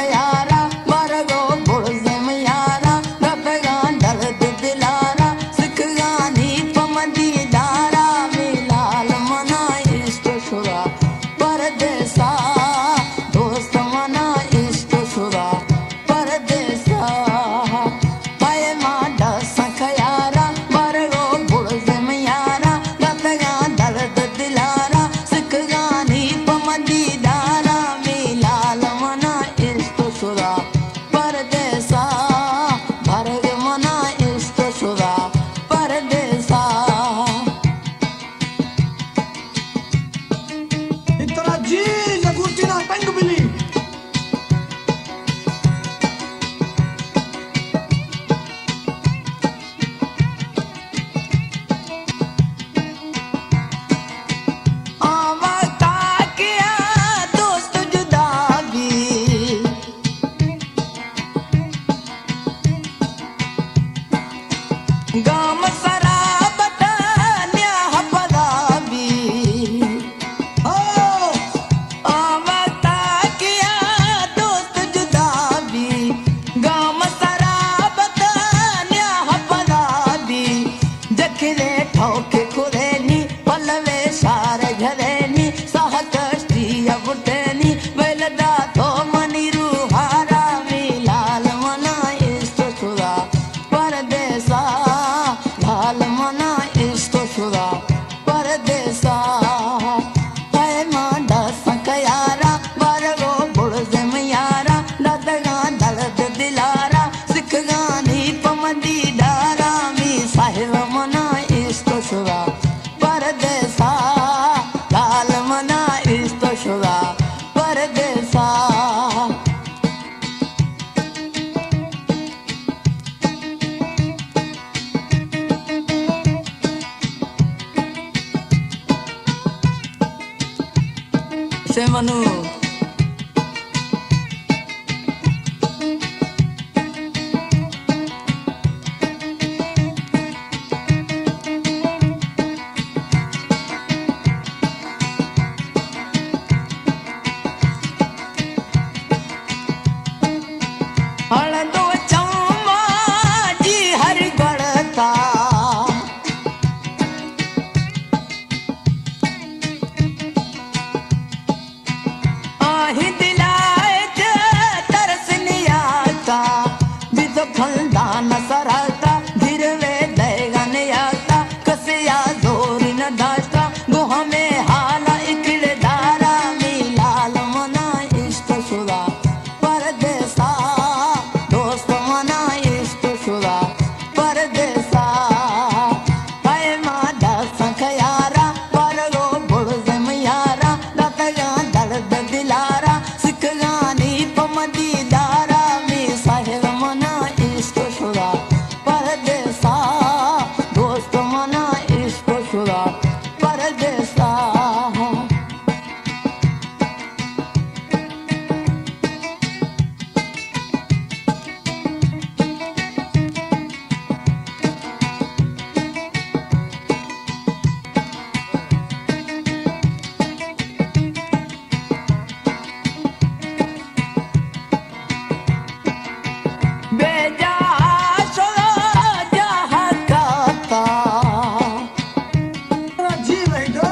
खयारा बरगो बुड़जम यारा रतगा दर्द दिलारा सिख गानी पमदी दारा मिलाल मना इष्ट शुरा परदेसा दोस्त मना इष्ट शुरा परदेसा पाए माडा सखयारा बरगो बुड़जम यारा रतगा दर्द दिलारा सिख गानी पमदी दारा मिलाल मना इष्ट शुरा परदेसा भरग मना इष्ट शुरा परदेसा Interagiz Agustina Pengubili. आवता किया दोस्त जुदा भी गाम सराबत न्याह पदा भी Oh! आवता किया दोस्त जुदा भी गाम सराबत न्याह पदा भी जखले ठोके खुरेनी पलवे सार झरेनी सहकष्टी अबुटेनी वेलदा तो मनी रूहारा मिलाल मना इष्ट शुरा परदेसा लाल मना इष्ट शुरा परदेसा है मांडा संकयारा बरगो बुड़जम यारा लदगा दर्द दिलारा सिख गानी पमदी दारा मी साहिब मना इष्ट शुरा परदेसा लाल मना इष्ट शुरा परदेसा से मनु हळदो चम्मा जी हरि गढ़ता आही दिलाए थे तरस नियाता जिद फलदान सरता गिरवे दैगन याता कसिया जोर न दास्ता गुह में हाला इकड़े दारा मिलाल मना इष्ट शुरा परदेसा दोस्त मना इष्ट शुरा परदेसा है मादा संखयारा बरगो बुड़जम यारा रतगा दर्द दिलारा सिख गानी पमदी दारा मी साहिब मना इष्ट शुरा परदेसा दोस्त मना इष्ट शुरा परदेसा बेजा सोलो जहा काता Interagiz Aida.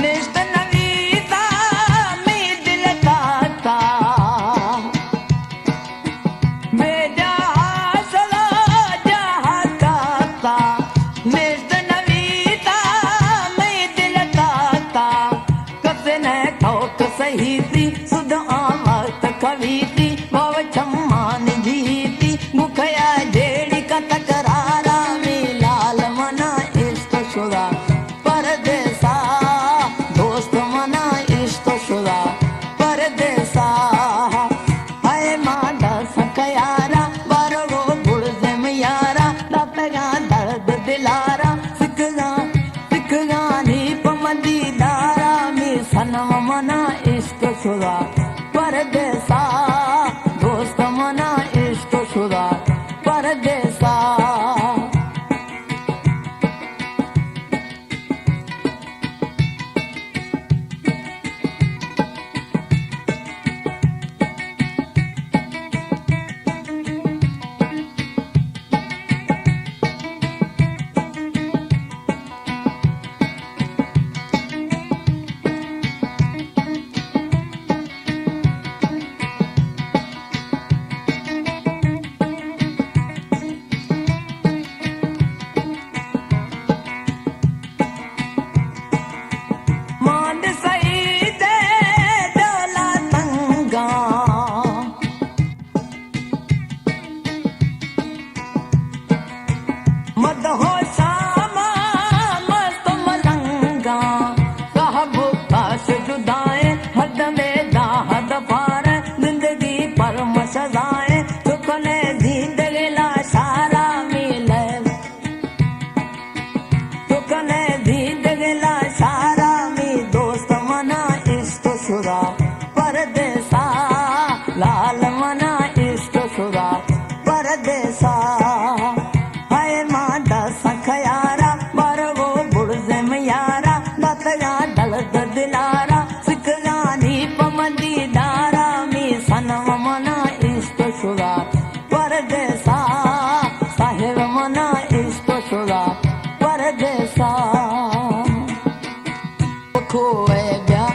निष्ठ नवीता मी दिल काता बेजा सोलो जहा काता निष्ठ नवीता मी दिल काता कसे न ठोक सही थी सुध आमत कवि थी भव छम्मान जीती मुखया जेड़ी का तकरारा मिलाल मना इष्ट शुरा परदेसा दोस्त मना इष्ट शुरा परदेसा है माडा संकयारा बरगो बुड़जम यारा रतगा दर्द दिलारा सिख गानी पमदी दारा मी सनम मना इष्ट शुरा परदेसा दोस्त मना इष्ट शुरा परदेसा शुरा परदेसा साहेब मना इश्क शुरा परदेसा खोए गया